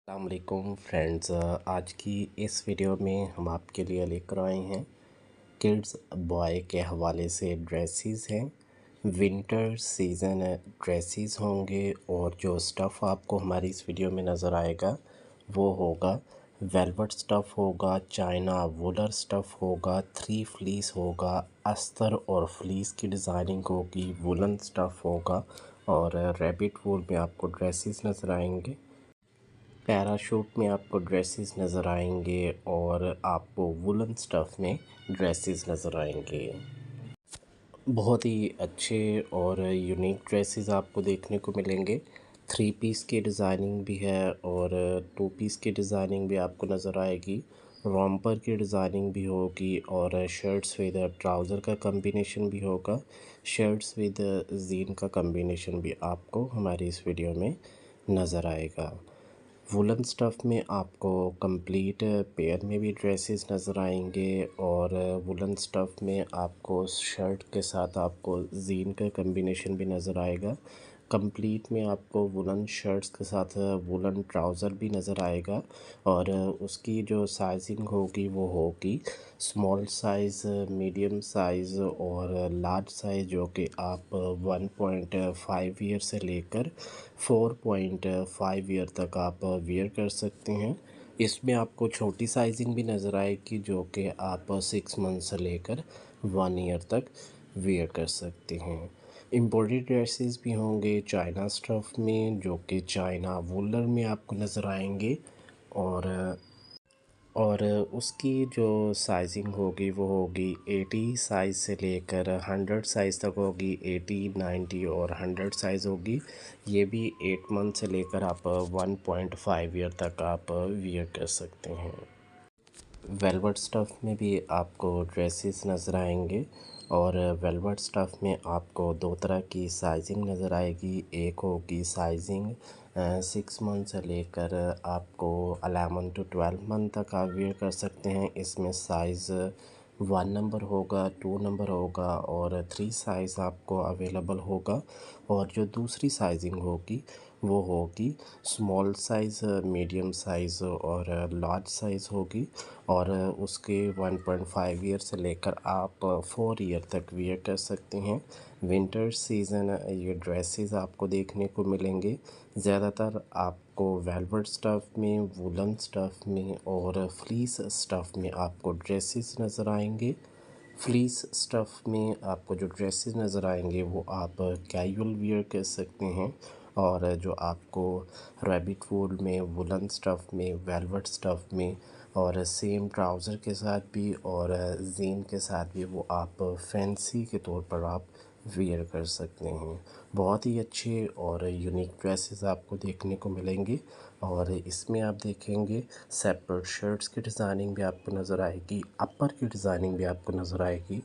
अस्सलामुअलैकुम फ्रेंड्स। आज की इस वीडियो में हम आपके लिए लेकर आए हैं किड्स बॉय के हवाले से ड्रेसेस हैं। विंटर सीज़न ड्रेसेस होंगे और जो स्टफ़ आपको हमारी इस वीडियो में नज़र आएगा वो होगा वेलवेट स्टफ़ होगा, चाइना वूलर स्टफ़ होगा, थ्री फ्लीस होगा, अस्तर और फ्लीस की डिज़ाइनिंग होगी, वुलन स्टफ़ होगा और रैबिट वूल में आपको ड्रेसेस नज़र आएंगे। पैराशूट में आपको ड्रेसेस नज़र आएंगे और आपको वुलन स्टफ़ में ड्रेसेस नज़र आएंगे। बहुत ही अच्छे और यूनिक ड्रेसेस आपको देखने को मिलेंगे। थ्री पीस की डिज़ाइनिंग भी है और टू पीस की डिज़ाइनिंग भी आपको नज़र आएगी। रॉम्पर की डिज़ाइनिंग भी होगी और शर्ट्स विद ट्राउज़र का कम्बिनेशन भी होगा। शर्ट्स विद जीन का कम्बिनेशन भी आपको हमारी इस वीडियो में नज़र आएगा। वुलन स्टफ़ में आपको कंप्लीट पेयर में भी ड्रेसेस नज़र आएंगे और वुलन स्टफ़ में आपको शर्ट के साथ आपको जीन का कम्बिनेशन भी नज़र आएगा। कंप्लीट में आपको वुलन शर्ट्स के साथ वुलन ट्राउज़र भी नज़र आएगा और उसकी जो साइजिंग होगी वो होगी स्मॉल साइज़, मीडियम साइज़ और लार्ज साइज़, जो कि आप 1.5 ईयर से लेकर 4.5 ईयर तक आप वियर कर सकते हैं। इसमें आपको छोटी साइजिंग भी नज़र आएगी जो कि आप 6 मंथ से लेकर 1 ईयर तक वियर कर सकते हैं। एम्ब्रॉयडरी ड्रेसेस भी होंगे चाइना स्टफ़ में, जो कि चाइना वूलर में आपको नज़र आएंगे और उसकी जो साइजिंग होगी वो होगी 80 साइज़ से लेकर 100 साइज़ तक होगी। 80, 90 और 100 साइज़ होगी। ये भी 8 मंथ से लेकर आप 1.5 ईयर तक आप वियर कर सकते हैं। वेलवेट स्टफ़ में भी आपको ड्रेसेस नज़र आएंगे और वेलवेट स्टफ़ में आपको दो तरह की साइजिंग नज़र आएगी। एक होगी साइजिंग 6 मंथ से लेकर आपको 11 to 12 मंथ तक आप वियर कर सकते हैं। इसमें साइज़ 1 नंबर होगा, 2 नंबर होगा और 3 साइज़ आपको अवेलेबल होगा। और जो दूसरी साइजिंग होगी वो होगी स्मॉल साइज़, मीडियम साइज़ और लार्ज साइज़ होगी और उसके 1.5 ईयर से लेकर आप 4 ईयर तक वियर कर सकते हैं। विंटर सीज़न ये ड्रेसेस आपको देखने को मिलेंगे। ज़्यादातर आपको वेलवेट स्टफ़ में, वुलन स्टफ़ में और फ्लीस स्टफ़ में आपको ड्रेसेस नज़र आएंगे। फ्लीस स्टफ़ में आपको जो ड्रेसेस नज़र आएंगे वो आप कैजुअल वियर कर सकते हैं और जो आपको रैबिट वूल में, वुलन स्टफ़ में, वेलवेट स्टफ़ में और सेम ट्राउज़र के साथ भी और जीन के साथ भी वो आप फैंसी के तौर पर आप वियर कर सकते हैं। बहुत ही अच्छे और यूनिक ड्रेसेस आपको देखने को मिलेंगे और इसमें आप देखेंगे सेपरेट शर्ट्स की डिज़ाइनिंग भी आपको नज़र आएगी, अपर की डिज़ाइनिंग भी आपको नज़र आएगी।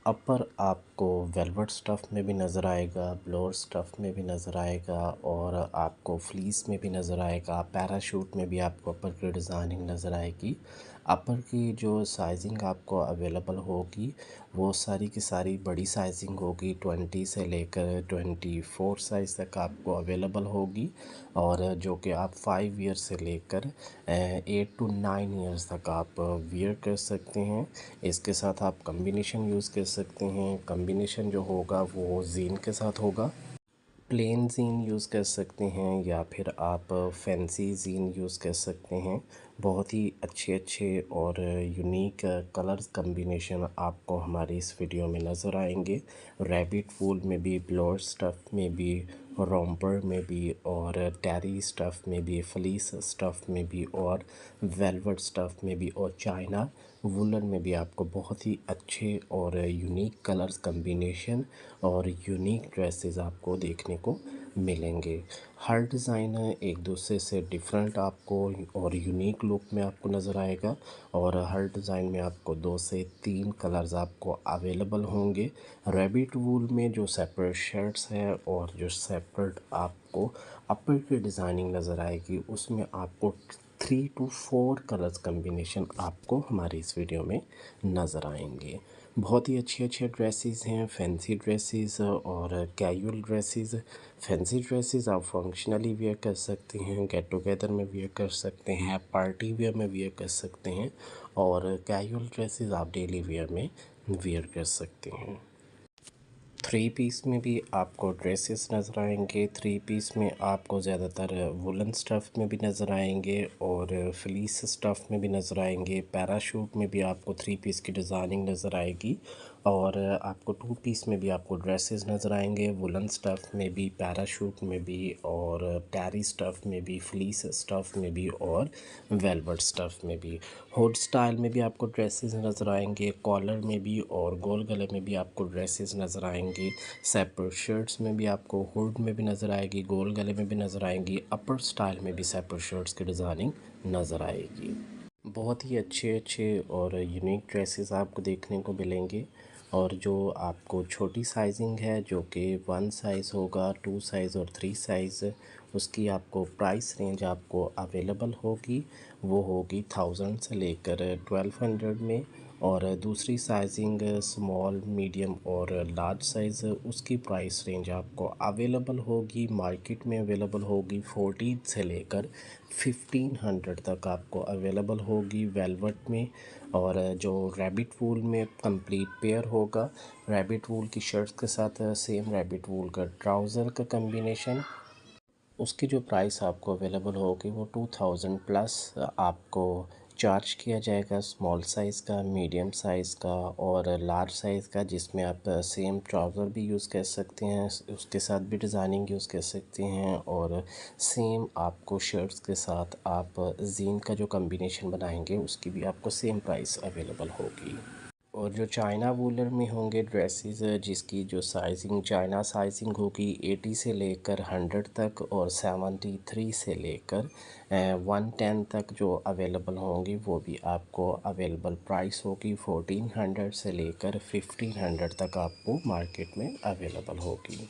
अपर आपको वेलवेट स्टफ़ में भी नज़र आएगा, ब्लोअर स्टफ़ में भी नज़र आएगा और आपको फ्लीस में भी नज़र आएगा। पैराशूट में भी आपको अपर की डिज़ाइनिंग नज़र आएगी। अपर की जो साइजिंग आपको अवेलेबल होगी वो सारी की सारी बड़ी साइजिंग होगी। 20 से लेकर 24 साइज़ तक आपको अवेलेबल होगी और जो कि आप 5 ईयर से लेकर 8 to 9 ईयर्स तक आप वियर कर सकते हैं। इसके साथ आप कम्बिनेशन यूज़ कर सकते हैं। कम्बिनेशन जो होगा वो जीन के साथ होगा। प्लेन जीन यूज़ कर सकते हैं या फिर आप फैंसी जीन यूज़ कर सकते हैं। बहुत ही अच्छे अच्छे और यूनिक कलर्स कम्बिनेशन आपको हमारी इस वीडियो में नज़र आएंगे। रैबिट वूल में भी, ब्लोअर स्टफ़ में भी, रॉम्पर में भी और टेरी स्टफ़ में भी, फ्लीस स्टफ़ में भी और वेलवेट स्टफ़ में भी और चाइना वुलन में भी आपको बहुत ही अच्छे और यूनिक कलर्स कम्बिनेशन और यूनिक ड्रेसेस आपको देखने को मिलेंगे। हर डिज़ाइन एक दूसरे से डिफरेंट आपको और यूनिक लुक में आपको नज़र आएगा और हर डिज़ाइन में आपको 2 से 3 कलर्स आपको अवेलेबल होंगे। रैबिट वूल में जो सेपरेट शर्ट्स है और जो सेपरेट आपको अपर की डिज़ाइनिंग नज़र आएगी उसमें आपको 3 to 4 कलर्स कम्बिनेशन आपको हमारी इस वीडियो में नज़र आएंगे। बहुत ही अच्छे अच्छे ड्रेसेस हैं, फैंसी ड्रेसेस और कैजुअल ड्रेसेस। फैंसी ड्रेसेस आप फंक्शनली वेयर कर सकते हैं, गेट टुगेदर में वेयर कर सकते हैं, पार्टी वेयर में वेयर कर सकते हैं, और कैजुअल ड्रेसेस आप डेली वेयर में वेयर कर सकते हैं। थ्री पीस में भी आपको ड्रेसेस नज़र आएंगे। थ्री पीस में आपको ज़्यादातर वुलन स्टफ़ में भी नज़र आएंगे और फ्लीस स्टफ़ में भी नज़र आएंगे। पैराशूट में भी आपको थ्री पीस की डिज़ाइनिंग नज़र आएगी और आपको टू पीस में भी आपको ड्रेसेस नज़र आएंगे, वुलन स्टफ़ में भी, पैराशूट में भी, और टैरी स्टफ़ में भी, फ्लीस स्टफ़ में भी, और वेलवेट स्टफ़ में भी। हुड स्टाइल में भी आपको ड्रेसेस नज़र आएंगे, कॉलर में भी और गोल गले में भी आपको ड्रेसेस नज़र आएंगी। सेपरेट शर्ट्स में भी आपको हुड में भी नज़र आएगी, गोल गले में भी नज़र आएंगी, अपर स्टाइल में भी सेपरेट शर्ट्स की डिज़ाइनिंग नज़र आएगी। बहुत ही अच्छे अच्छे और यूनिक ड्रेसेस आपको देखने को मिलेंगे। और जो आपको छोटी साइजिंग है, जो कि 1 साइज़ होगा, 2 साइज़ और 3 साइज़, उसकी आपको प्राइस रेंज आपको अवेलेबल होगी, वो होगी 1000 से लेकर 1200 में। और दूसरी साइजिंग स्मॉल, मीडियम और लार्ज साइज़, उसकी प्राइस रेंज आपको अवेलेबल होगी, मार्केट में अवेलेबल होगी 14 से लेकर 1500 तक आपको अवेलेबल होगी वेलवेट में। और जो रैबिट वूल में कंप्लीट पेयर होगा, रैबिट वूल की शर्ट्स के साथ सेम रैबिट वूल का ट्राउज़र का कम्बिनेशन, उसकी जो प्राइस आपको अवेलेबल होगी वो 2000 प्लस आपको चार्ज किया जाएगा, स्मॉल साइज़ का, मीडियम साइज़ का और लार्ज साइज़ का, जिसमें आप सेम ट्राउज़र भी यूज़ कर सकते हैं, उसके साथ भी डिज़ाइनिंग यूज़ कर सकते हैं, और सेम आपको शर्ट्स के साथ आप जीन का जो कम्बिनेशन बनाएंगे उसकी भी आपको सेम प्राइस अवेलेबल होगी। और जो चाइना वूलन में होंगे ड्रेसेस, जिसकी जो साइजिंग चाइना साइजिंग होगी 80 से लेकर 100 तक और 73 से लेकर 110 तक जो अवेलेबल होंगी, वो भी आपको अवेलेबल प्राइस होगी 1400 से लेकर 1500 तक आपको मार्केट में अवेलेबल होगी।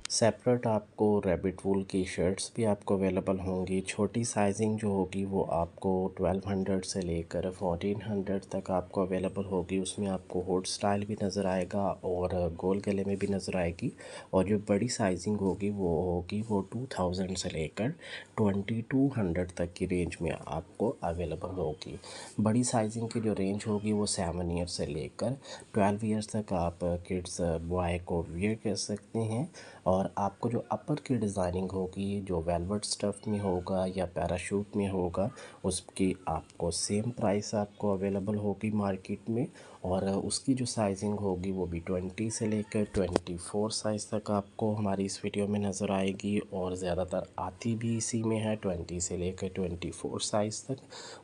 सेपरेट आपको रैबिट वूल की शर्ट्स भी आपको अवेलेबल होंगी। छोटी साइजिंग जो होगी वो आपको 1200 से लेकर 1400 तक आपको अवेलेबल होगी। उसमें आपको हुड स्टाइल भी नज़र आएगा और गोल गले में भी नज़र आएगी। और जो बड़ी साइजिंग होगी वो 2000 से लेकर 2200 तक की रेंज में आपको अवेलेबल होगी। बड़ी साइजिंग की जो रेंज होगी वो 7 ईयर से लेकर 12 ईयर्स तक आप किड्स बॉय को वियर कर सकते हैं। और आपको जो अपर की डिज़ाइनिंग होगी, जो वेलवेट स्टफ़ में होगा या पैराशूट में होगा, उसकी आपको सेम प्राइस आपको अवेलेबल होगी मार्केट में। और उसकी जो साइजिंग होगी वो भी 20 से लेकर 24 साइज़ तक आपको हमारी इस वीडियो में नज़र आएगी। और ज़्यादातर आती भी इसी में है, 20 से लेकर 24 साइज़ तक।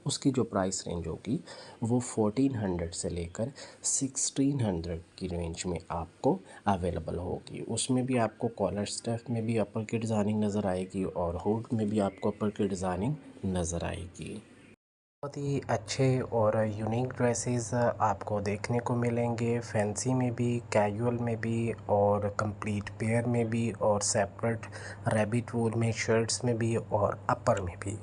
उसकी जो प्राइस रेंज होगी वो 1400 से लेकर 1600 की रेंज में आपको अवेलेबल होगी। उसमें भी आपको कॉलर स्टफ़ में भी अपर की डिज़ाइनिंग नज़र आएगी और हुड में भी आपको अपर की डिज़ाइनिंग नज़र आएगी। बहुत ही अच्छे और यूनिक ड्रेसेस आपको देखने को मिलेंगे, फैंसी में भी, कैजुअल में भी और कंप्लीट पेयर में भी, और सेपरेट रैबिट वूल में शर्ट्स में भी और अपर में भी।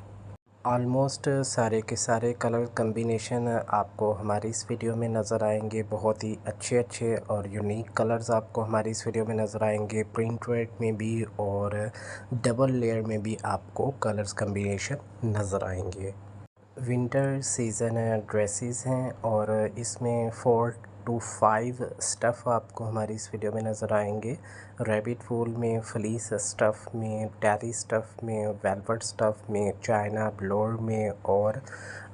ऑलमोस्ट सारे के सारे कलर कम्बिनेशन आपको हमारी इस वीडियो में नज़र आएंगे। बहुत ही अच्छे अच्छे और यूनिक कलर्स आपको हमारी इस वीडियो में नज़र आएंगे। प्रिंट वर्क में भी और डबल लेयर में भी आपको कलर्स कम्बिनेशन नज़र आएंगे। विंटर सीज़न ड्रेसेस हैं और इसमें 4 to 5 स्टफ़ आपको हमारी इस वीडियो में नज़र आएंगे। रैबिट वूल में, फ्लीस स्टफ़ में, टैरी स्टफ़ में, वेलवेट स्टफ़ में, चाइना ब्लोर में, और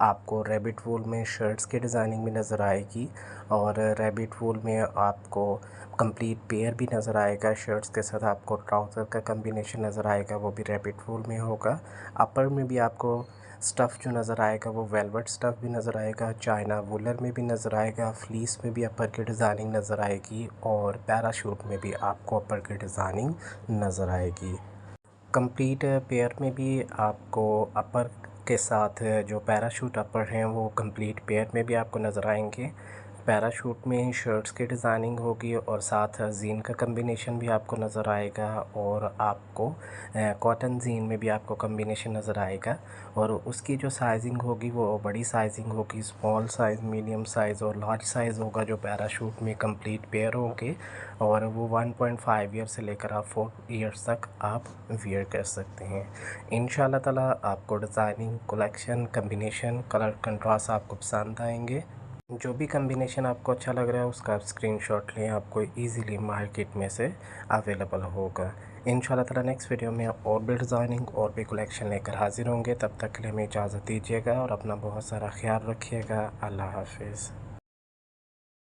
आपको रैबिट वूल में शर्ट्स की डिज़ाइनिंग भी नज़र आएगी। और रैबिट वूल में आपको कंप्लीट पेयर भी नज़र आएगा, शर्ट्स के साथ आपको ट्राउज़र का कम्बिनेशन नज़र आएगा, वो भी रैबिट वूल में होगा। अपर में भी आपको स्टफ़ जो नज़र आएगा वो वेलवेट स्टफ़ भी नज़र आएगा, चाइना वूलन में भी नज़र आएगा, फ्लीस में भी अपर की डिज़ाइनिंग नज़र आएगी, और पैराशूट में भी आपको अपर की डिज़ाइनिंग नज़र आएगी। कंप्लीट पेयर में भी आपको अपर के साथ जो पैराशूट अपर हैं वो कंप्लीट पेयर में भी आपको नज़र आएंगे। पैराशूट में शर्ट्स की डिज़ाइनिंग होगी और साथ जीन का कम्बिनेशन भी आपको नज़र आएगा और आपको कॉटन जीन में भी आपको कम्बिनेशन नज़र आएगा। और उसकी जो साइजिंग होगी वो बड़ी साइजिंग होगी, स्मॉल साइज़, मीडियम साइज़ और लार्ज साइज़ होगा जो पैराशूट में कंप्लीट पेयर होंगे। और वो 1.5 ईयर से लेकर आप 4 ईयर्स तक आप वियर कर सकते हैं। इंशाल्लाह ताला आपको designing, collection, combination, colour contrast आपको पसंद आएंगे। जो भी कम्बिनेशन आपको अच्छा लग रहा है उसका आप स्क्रीनशॉट लें, आपको इजीली मार्केट में से अवेलेबल होगा। इंशाल्लाह ताला नेक्स्ट वीडियो में और भी डिज़ाइनिंग और भी कलेक्शन लेकर हाज़िर होंगे। तब तक के लिए हमें इजाज़त दीजिएगा और अपना बहुत सारा ख्याल रखिएगा। अल्लाह हाफिज़।